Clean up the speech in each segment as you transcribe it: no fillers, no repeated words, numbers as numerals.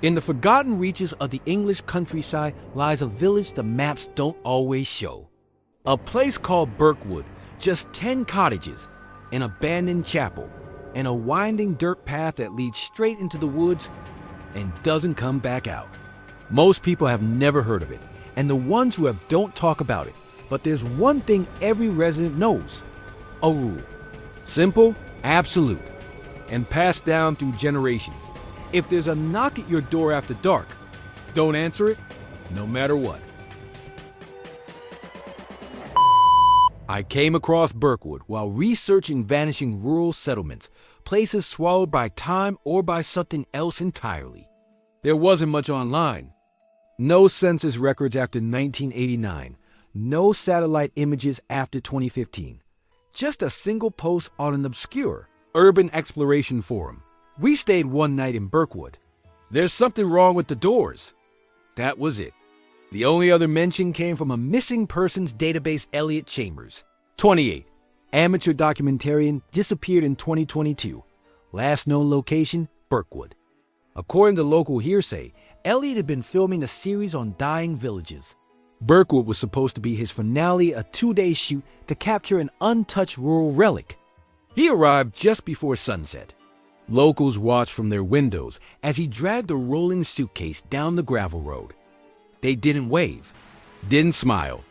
In the forgotten reaches of the English countryside lies a village the maps don't always show. A place called Birkwood, just 10 cottages, an abandoned chapel, and a winding dirt path that leads straight into the woods and doesn't come back out. Most people have never heard of it, and the ones who have don't talk about it. But there's one thing every resident knows: a rule. Simple, absolute, and passed down through generations. If there's a knock at your door after dark, don't answer it, no matter what. I came across Birkwood while researching vanishing rural settlements, places swallowed by time or by something else entirely. There wasn't much online. No census records after 1989. No satellite images after 2015. Just a single post on an obscure urban exploration forum. We stayed one night in Birkwood. There's something wrong with the doors. That was it. The only other mention came from a missing persons database Elliot Chambers, 28, amateur documentarian, disappeared in 2022. Last known location, Birkwood. According to local hearsay, Elliot had been filming a series on dying villages. Birkwood was supposed to be his finale, a 2-day shoot to capture an untouched rural relic. He arrived just before sunset. Locals watched from their windows as he dragged a rolling suitcase down the gravel road. They didn't wave, didn't smile.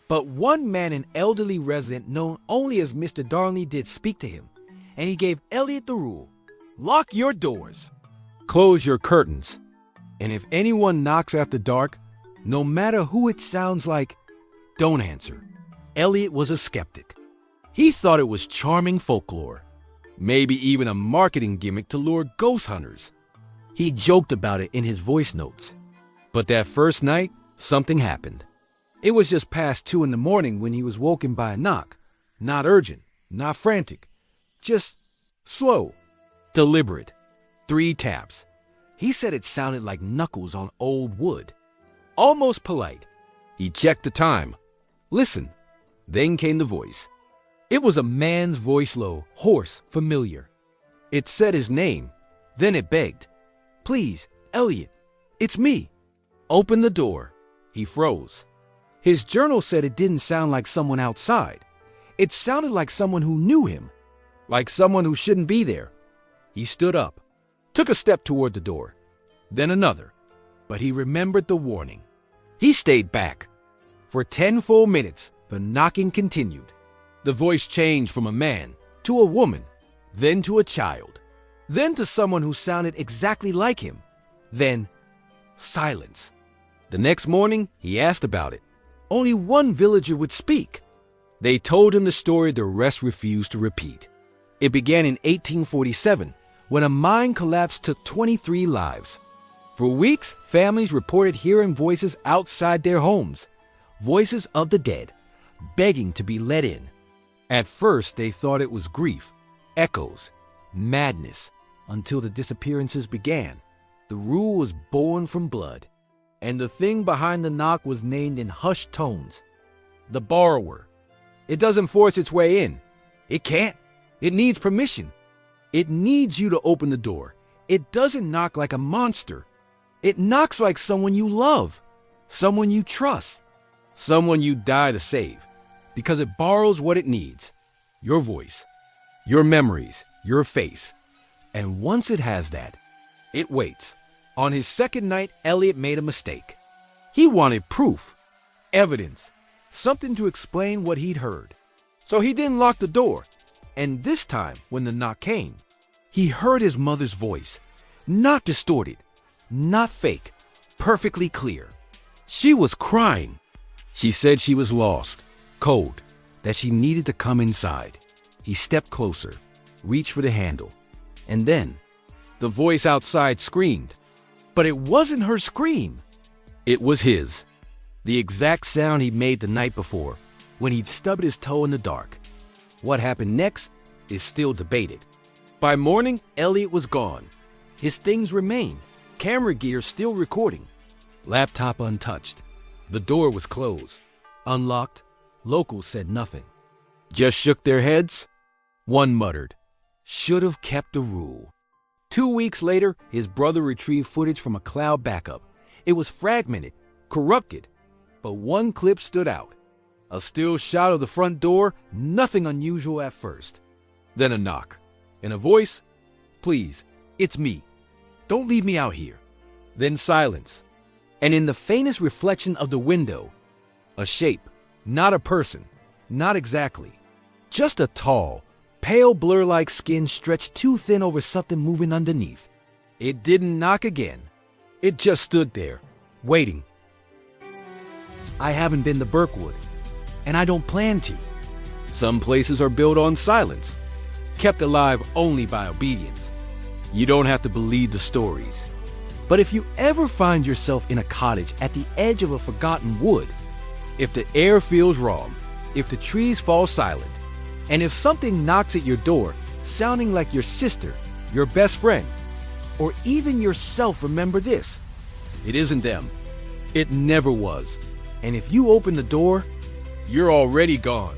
But one man, an elderly resident known only as Mr. Darnley, did speak to him, and he gave Elliot the rule: lock your doors, close your curtains, and if anyone knocks after dark, no matter who it sounds like, don't answer. Elliot was a skeptic. He thought it was charming folklore, maybe even a marketing gimmick to lure ghost hunters. He joked about it in his voice notes. But that first night, something happened. It was just past 2 in the morning when he was woken by a knock. Not urgent, not frantic, just slow, deliberate. 3 taps. He said it sounded like knuckles on old wood. Almost polite. He checked the time. Listen. Then came the voice. It was a man's voice, low, hoarse, familiar. It said his name. Then it begged. Please, Elliot, it's me. Open the door. He froze. His journal said it didn't sound like someone outside. It sounded like someone who knew him, like someone who shouldn't be there. He stood up, took a step toward the door, then another, but he remembered the warning. He stayed back. For 10 full minutes, the knocking continued. The voice changed from a man to a woman, then to a child, then to someone who sounded exactly like him, then silence. The next morning, he asked about it. Only one villager would speak. They told him the story the rest refused to repeat. It began in 1847, when a mine collapse took 23 lives. For weeks, families reported hearing voices outside their homes, voices of the dead, begging to be let in. At first, they thought it was grief, echoes, madness, until the disappearances began. The rule was born from blood, and the thing behind the knock was named in hushed tones: the borrower. It doesn't force its way in. It can't. It needs permission. It needs you to open the door. It doesn't knock like a monster. It knocks like someone you love, someone you trust, someone you die to save, because it borrows what it needs: your voice, your memories, your face. And once it has that, it waits. On his second night, Elliot made a mistake. He wanted proof, evidence, something to explain what he'd heard. So he didn't lock the door. And this time, when the knock came, he heard his mother's voice, not distorted, not fake, perfectly clear. She was crying. She said she was lost, cold, that she needed to come inside. He stepped closer, reached for the handle, and then the voice outside screamed. But it wasn't her scream. It was his. The exact sound he'd made the night before, when he'd stubbed his toe in the dark. What happened next is still debated. By morning, Elliot was gone. His things remained. Camera gear still recording. Laptop untouched. The door was closed. Unlocked. Locals said nothing. Just shook their heads. One muttered, "Should have kept the rule." 2 weeks later, his brother retrieved footage from a cloud backup. It was fragmented, corrupted, but one clip stood out. A still shot of the front door, nothing unusual at first. Then a knock, and a voice, "Please, it's me. Don't leave me out here." Then silence, and in the faintest reflection of the window, a shape, not a person, not exactly. Just a tall, pale blur-like skin stretched too thin over something moving underneath. It didn't knock again. It just stood there, waiting. I haven't been to Birkwood, and I don't plan to. Some places are built on silence, kept alive only by obedience. You don't have to believe the stories. But if you ever find yourself in a cottage at the edge of a forgotten wood, if the air feels wrong, if the trees fall silent, and if something knocks at your door, sounding like your sister, your best friend, or even yourself, remember this: it isn't them. It never was. And if you open the door, you're already gone.